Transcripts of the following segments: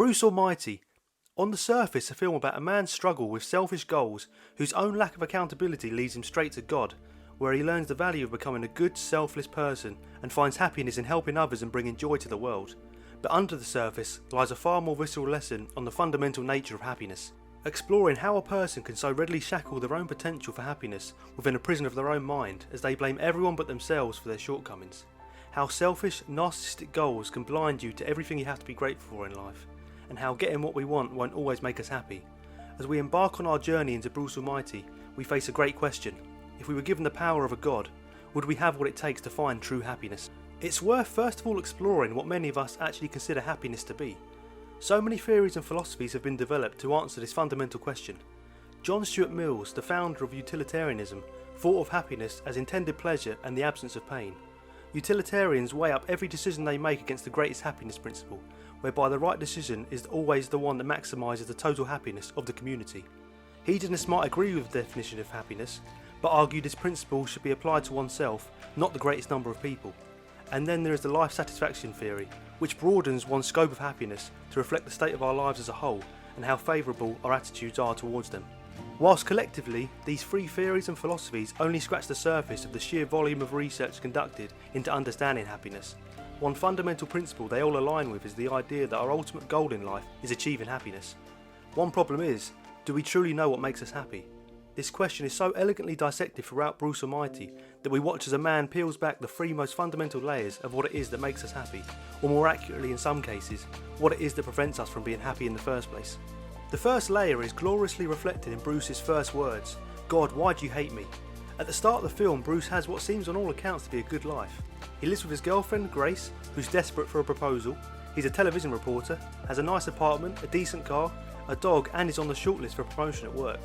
Bruce Almighty. On the surface, a film about a man's struggle with selfish goals whose own lack of accountability leads him straight to God, where he learns the value of becoming a good, selfless person and finds happiness in helping others and bringing joy to the world. But under the surface lies a far more visceral lesson on the fundamental nature of happiness, exploring how a person can so readily shackle their own potential for happiness within a prison of their own mind as they blame everyone but themselves for their shortcomings. How selfish, narcissistic goals can blind you to everything you have to be grateful for in life, and how getting what we want won't always make us happy. As we embark on our journey into Bruce Almighty, we face a great question. If we were given the power of a god, would we have what it takes to find true happiness? It's worth first of all exploring what many of us actually consider happiness to be. So many theories and philosophies have been developed to answer this fundamental question. John Stuart Mills, the founder of utilitarianism, thought of happiness as intended pleasure and the absence of pain. Utilitarians weigh up every decision they make against the greatest happiness principle, whereby the right decision is always the one that maximises the total happiness of the community. Hedonists might agree with the definition of happiness, but argue this principle should be applied to oneself, not the greatest number of people. And then there is the life satisfaction theory, which broadens one's scope of happiness to reflect the state of our lives as a whole and how favourable our attitudes are towards them. Whilst collectively, these three theories and philosophies only scratch the surface of the sheer volume of research conducted into understanding happiness, one fundamental principle they all align with is the idea that our ultimate goal in life is achieving happiness. One problem is, do we truly know what makes us happy? This question is so elegantly dissected throughout Bruce Almighty that we watch as a man peels back the three most fundamental layers of what it is that makes us happy, or more accurately in some cases, what it is that prevents us from being happy in the first place. The first layer is gloriously reflected in Bruce's first words, "God, why do you hate me?" At the start of the film, Bruce has what seems on all accounts to be a good life. He lives with his girlfriend, Grace, who's desperate for a proposal. He's a television reporter, has a nice apartment, a decent car, a dog, and is on the shortlist for promotion at work.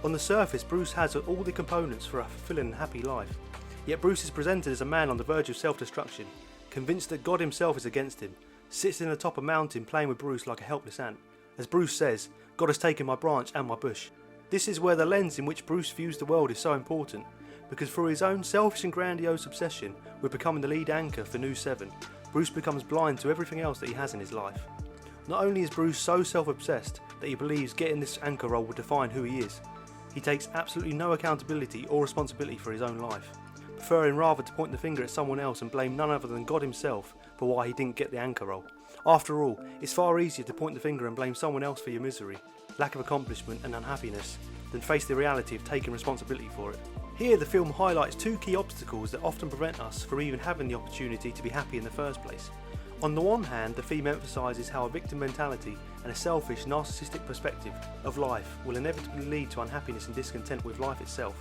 On the surface, Bruce has all the components for a fulfilling and happy life. Yet Bruce is presented as a man on the verge of self-destruction, convinced that God himself is against him, sits in atop a mountain playing with Bruce like a helpless ant. As Bruce says, "God has taken my branch and my bush." This is where the lens in which Bruce views the world is so important, because through his own selfish and grandiose obsession with becoming the lead anchor for News 7, Bruce becomes blind to everything else that he has in his life. Not only is Bruce so self-obsessed that he believes getting this anchor role will define who he is, he takes absolutely no accountability or responsibility for his own life, preferring rather to point the finger at someone else and blame none other than God himself for why he didn't get the anchor role. After all, it's far easier to point the finger and blame someone else for your misery, lack of accomplishment and unhappiness, than face the reality of taking responsibility for it. Here the film highlights two key obstacles that often prevent us from even having the opportunity to be happy in the first place. On the one hand, the theme emphasises how a victim mentality and a selfish, narcissistic perspective of life will inevitably lead to unhappiness and discontent with life itself.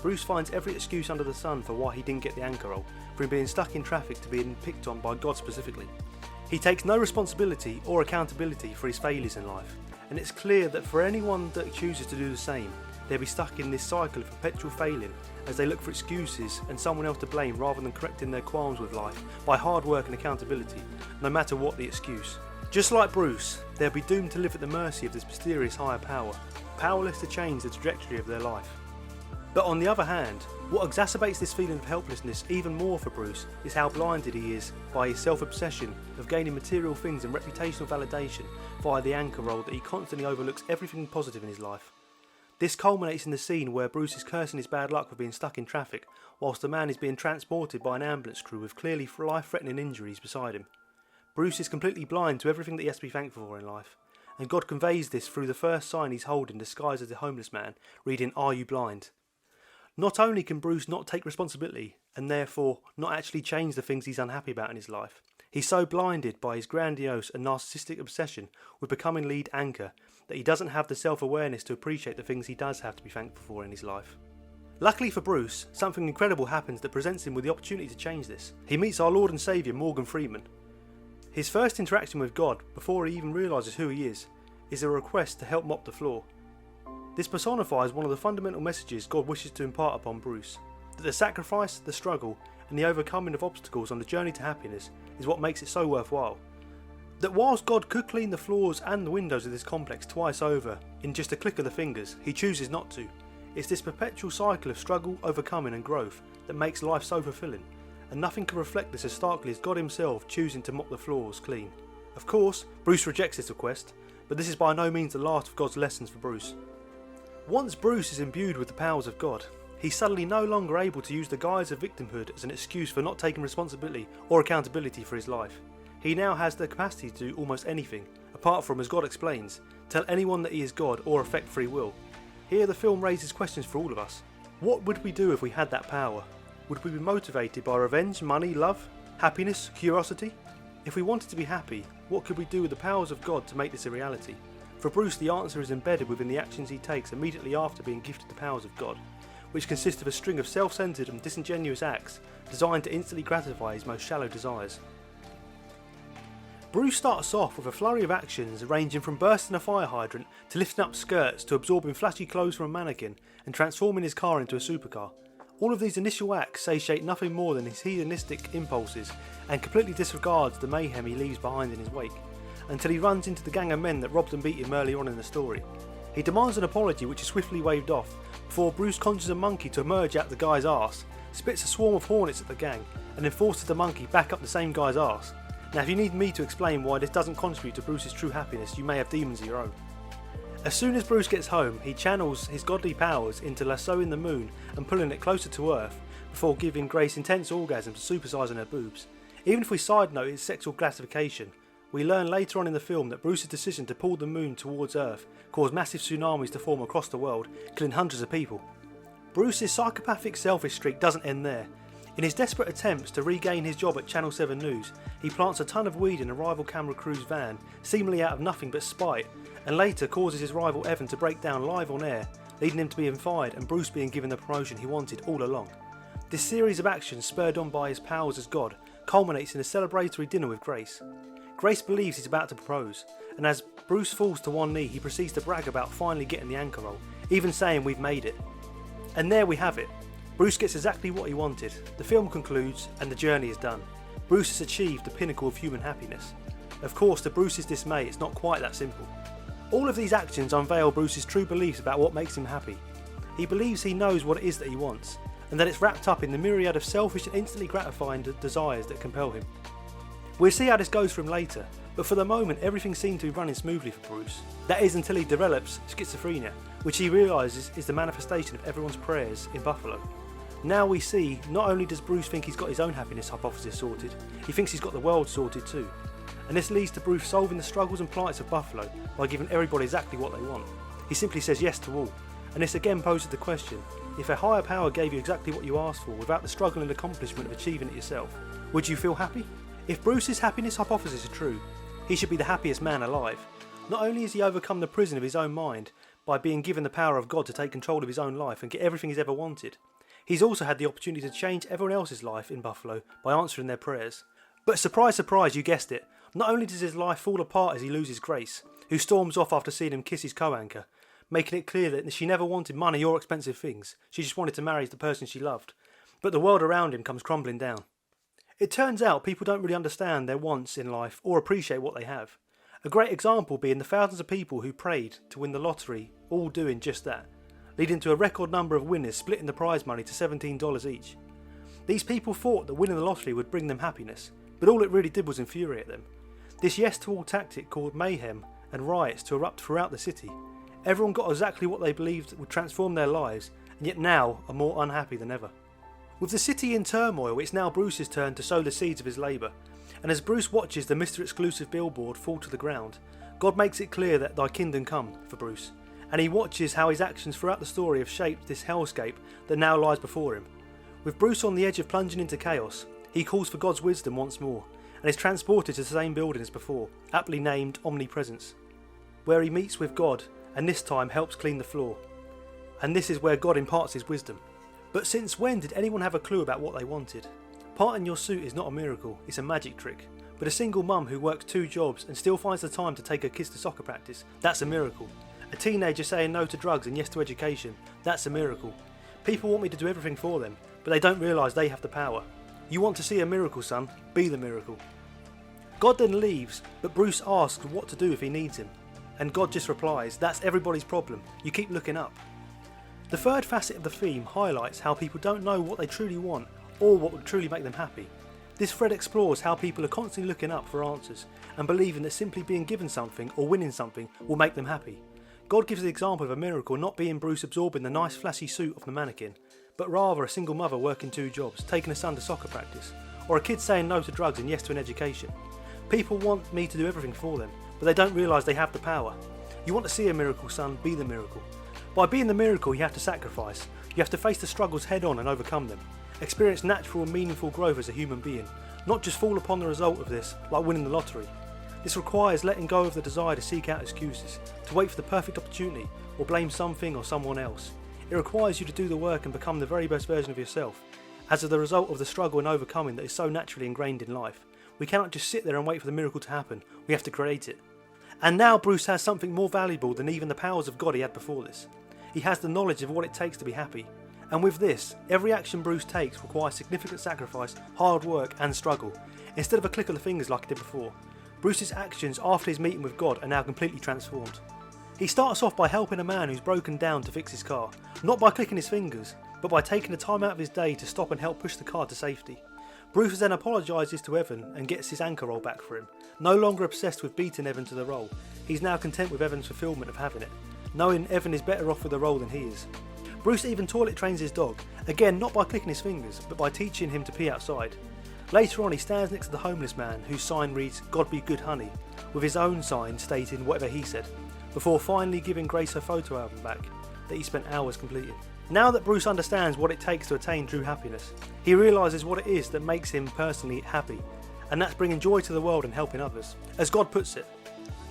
Bruce finds every excuse under the sun for why he didn't get the anchor role, from being stuck in traffic to being picked on by God specifically. He takes no responsibility or accountability for his failures in life, and it's clear that for anyone that chooses to do the same, they'll be stuck in this cycle of perpetual failing as they look for excuses and someone else to blame rather than correcting their qualms with life by hard work and accountability, no matter what the excuse. Just like Bruce, they'll be doomed to live at the mercy of this mysterious higher power, powerless to change the trajectory of their life. But on the other hand, what exacerbates this feeling of helplessness even more for Bruce is how blinded he is by his self-obsession of gaining material things and reputational validation via the anchor role that he constantly overlooks everything positive in his life. This culminates in the scene where Bruce is cursing his bad luck for being stuck in traffic whilst the man is being transported by an ambulance crew with clearly life-threatening injuries beside him. Bruce is completely blind to everything that he has to be thankful for in life, and God conveys this through the first sign he's holding disguised as a homeless man, reading, "Are you blind?" Not only can Bruce not take responsibility, and therefore not actually change the things he's unhappy about in his life, he's so blinded by his grandiose and narcissistic obsession with becoming lead anchor that he doesn't have the self-awareness to appreciate the things he does have to be thankful for in his life. Luckily for Bruce, something incredible happens that presents him with the opportunity to change this. He meets our Lord and Saviour Morgan Freeman. His first interaction with God, before he even realises who he is a request to help mop the floor. This personifies one of the fundamental messages God wishes to impart upon Bruce, that the sacrifice, the struggle, and the overcoming of obstacles on the journey to happiness is what makes it so worthwhile. That whilst God could clean the floors and the windows of this complex twice over, in just a click of the fingers, he chooses not to. It's this perpetual cycle of struggle, overcoming and growth that makes life so fulfilling, and nothing can reflect this as starkly as God himself choosing to mop the floors clean. A Of course, Bruce rejects this request, but this is by no means the last of God's lessons for Bruce. Once Bruce is imbued with the powers of God, he's suddenly no longer able to use the guise of victimhood as an excuse for not taking responsibility or accountability for his life. He now has the capacity to do almost anything, apart from, as God explains, tell anyone that he is God or affect free will. Here the film raises questions for all of us. What would we do if we had that power? Would we be motivated by revenge, money, love, happiness, curiosity? If we wanted to be happy, what could we do with the powers of God to make this a reality? For Bruce, the answer is embedded within the actions he takes immediately after being gifted the powers of God, which consist of a string of self-centered and disingenuous acts designed to instantly gratify his most shallow desires. Bruce starts off with a flurry of actions ranging from bursting a fire hydrant to lifting up skirts to absorbing flashy clothes from a mannequin and transforming his car into a supercar. All of these initial acts satiate nothing more than his hedonistic impulses and completely disregards the mayhem he leaves behind in his wake, until he runs into the gang of men that robbed and beat him early on in the story. He demands an apology which is swiftly waved off before Bruce conjures a monkey to emerge out the guy's arse, spits a swarm of hornets at the gang and then forces the monkey back up the same guy's arse. Now if you need me to explain why this doesn't contribute to Bruce's true happiness, you may have demons of your own. As soon as Bruce gets home, he channels his godly powers into lassoing the moon and pulling it closer to Earth before giving Grace intense orgasms and supersizing her boobs. Even if we side note his sexual gratification, we learn later on in the film that Bruce's decision to pull the moon towards Earth caused massive tsunamis to form across the world, killing hundreds of people. Bruce's psychopathic selfish streak doesn't end there. In his desperate attempts to regain his job at Channel 7 News, he plants a ton of weed in a rival camera crew's van, seemingly out of nothing but spite, and later causes his rival Evan to break down live on air, leading him to being fired and Bruce being given the promotion he wanted all along. This series of actions, spurred on by his powers as God, culminates in a celebratory dinner with Grace. Grace believes he's about to propose, and as Bruce falls to one knee, he proceeds to brag about finally getting the anchor roll, even saying we've made it. And there we have it. Bruce gets exactly what he wanted. The film concludes and the journey is done. Bruce has achieved the pinnacle of human happiness. Of course, to Bruce's dismay, it's not quite that simple. All of these actions unveil Bruce's true beliefs about what makes him happy. He believes he knows what it is that he wants, and that it's wrapped up in the myriad of selfish and instantly gratifying desires that compel him. We'll see how this goes for him later, but for the moment everything seems to be running smoothly for Bruce. That is until he develops schizophrenia, which he realises is the manifestation of everyone's prayers in Buffalo. Now we see, not only does Bruce think he's got his own happiness hypothesis sorted, he thinks he's got the world sorted too. And this leads to Bruce solving the struggles and plights of Buffalo by giving everybody exactly what they want. He simply says yes to all, and this again poses the question, if a higher power gave you exactly what you asked for without the struggle and accomplishment of achieving it yourself, would you feel happy? If Bruce's happiness hypothesis is true, he should be the happiest man alive. Not only has he overcome the prison of his own mind by being given the power of God to take control of his own life and get everything he's ever wanted, he's also had the opportunity to change everyone else's life in Buffalo by answering their prayers. But surprise, surprise, you guessed it, not only does his life fall apart as he loses Grace, who storms off after seeing him kiss his co-anchor, making it clear that she never wanted money or expensive things, she just wanted to marry the person she loved, but the world around him comes crumbling down. It turns out people don't really understand their wants in life or appreciate what they have. A great example being the thousands of people who prayed to win the lottery, all doing just that, leading to a record number of winners splitting the prize money to $17 each. These people thought that winning the lottery would bring them happiness, but all it really did was infuriate them. This yes to all tactic caused mayhem and riots to erupt throughout the city. Everyone got exactly what they believed would transform their lives, and yet now are more unhappy than ever. With the city in turmoil, it's now Bruce's turn to sow the seeds of his labour, and as Bruce watches the Mr. Exclusive billboard fall to the ground, God makes it clear that thy kingdom come for Bruce, and he watches how his actions throughout the story have shaped this hellscape that now lies before him. With Bruce on the edge of plunging into chaos, he calls for God's wisdom once more, and is transported to the same building as before, aptly named Omnipresence, where he meets with God and this time helps clean the floor. And this is where God imparts his wisdom. But since when did anyone have a clue about what they wanted? Parting your suit is not a miracle, it's a magic trick. But a single mum who works 2 jobs and still finds the time to take her kids to soccer practice, that's a miracle. A teenager saying no to drugs and yes to education, that's a miracle. People want me to do everything for them, but they don't realise they have the power. You want to see a miracle, son? Be the miracle. God then leaves, but Bruce asks what to do if he needs him. And God just replies, that's everybody's problem, you keep looking up. The third facet of the theme highlights how people don't know what they truly want or what would truly make them happy. This thread explores how people are constantly looking up for answers and believing that simply being given something or winning something will make them happy. God gives the example of a miracle not being Bruce absorbing the nice flashy suit of the mannequin, but rather a single mother working 2 jobs, taking a son to soccer practice, or a kid saying no to drugs and yes to an education. People want me to do everything for them, but they don't realise they have the power. You want to see a miracle, son, be the miracle. By being the miracle, you have to sacrifice. You have to face the struggles head on and overcome them. Experience natural and meaningful growth as a human being, not just fall upon the result of this like winning the lottery. This requires letting go of the desire to seek out excuses, to wait for the perfect opportunity, or blame something or someone else. It requires you to do the work and become the very best version of yourself, as a result of the struggle and overcoming that is so naturally ingrained in life. We cannot just sit there and wait for the miracle to happen, we have to create it. And now Bruce has something more valuable than even the powers of God he had before this. He has the knowledge of what it takes to be happy. And with this, every action Bruce takes requires significant sacrifice, hard work and struggle, instead of a click of the fingers like he did before. Bruce's actions after his meeting with God are now completely transformed. He starts off by helping a man who's broken down to fix his car, not by clicking his fingers, but by taking the time out of his day to stop and help push the car to safety. Bruce then apologises to Evan and gets his anchor roll back for him. No longer obsessed with beating Evan to the roll, he's now content with Evan's fulfilment of having it, knowing Evan is better off with the roll than he is. Bruce even toilet trains his dog, again not by clicking his fingers, but by teaching him to pee outside. Later on he stands next to the homeless man whose sign reads "God be good honey," with his own sign stating whatever he said, before finally giving Grace her photo album back that he spent hours completing. Now that Bruce understands what it takes to attain true happiness, he realises what it is that makes him personally happy, and that's bringing joy to the world and helping others. As God puts it,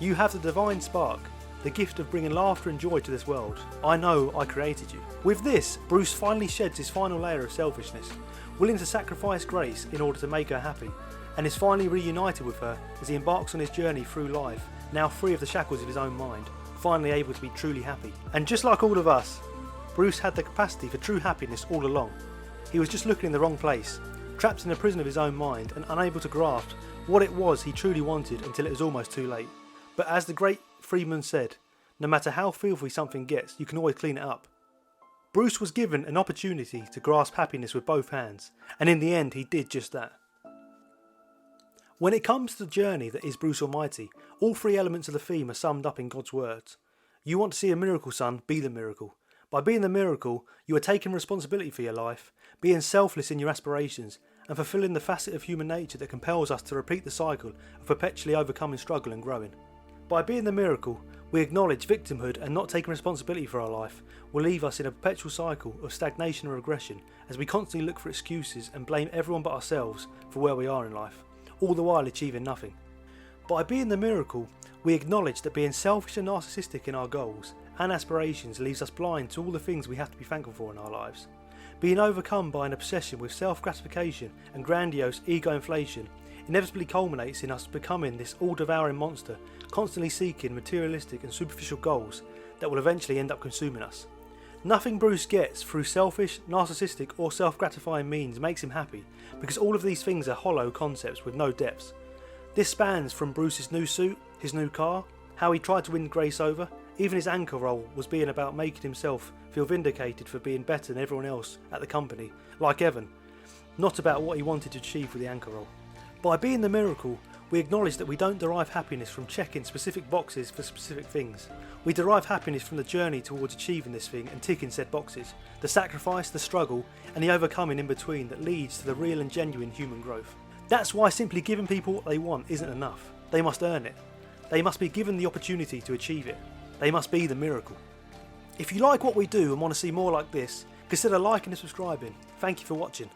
"You have the divine spark, the gift of bringing laughter and joy to this world. I know I created you." With this, Bruce finally sheds his final layer of selfishness, willing to sacrifice Grace in order to make her happy, and is finally reunited with her as he embarks on his journey through life, now free of the shackles of his own mind, finally able to be truly happy. And just like all of us, Bruce had the capacity for true happiness all along. He was just looking in the wrong place, trapped in a prison of his own mind and unable to grasp what it was he truly wanted until it was almost too late. But as the great Friedman said, no matter how filthy something gets, you can always clean it up. Bruce was given an opportunity to grasp happiness with both hands, and in the end he did just that. When it comes to the journey that is Bruce Almighty, all 3 elements of the theme are summed up in God's words. You want to see a miracle, son, be the miracle. By being the miracle, you are taking responsibility for your life, being selfless in your aspirations, and fulfilling the facet of human nature that compels us to repeat the cycle of perpetually overcoming struggle and growing. By being the miracle, we acknowledge victimhood, and not taking responsibility for our life will leave us in a perpetual cycle of stagnation and regression as we constantly look for excuses and blame everyone but ourselves for where we are in life, all the while achieving nothing. By being the miracle, we acknowledge that being selfish and narcissistic in our goals and aspirations leaves us blind to all the things we have to be thankful for in our lives. Being overcome by an obsession with self-gratification and grandiose ego inflation inevitably culminates in us becoming this all-devouring monster, constantly seeking materialistic and superficial goals that will eventually end up consuming us. Nothing Bruce gets through selfish, narcissistic or self-gratifying means makes him happy, because all of these things are hollow concepts with no depths. This spans from Bruce's new suit, his new car, how he tried to win Grace over, even his anchor role was being about making himself feel vindicated for being better than everyone else at the company, like Evan, not about what he wanted to achieve with the anchor role. By being the miracle, we acknowledge that we don't derive happiness from checking specific boxes for specific things. We derive happiness from the journey towards achieving this thing and ticking said boxes, the sacrifice, the struggle, and the overcoming in between that leads to the real and genuine human growth. That's why simply giving people what they want isn't enough. They must earn it. They must be given the opportunity to achieve it. They must be the miracle. If you like what we do and want to see more like this, consider liking and subscribing. Thank you for watching.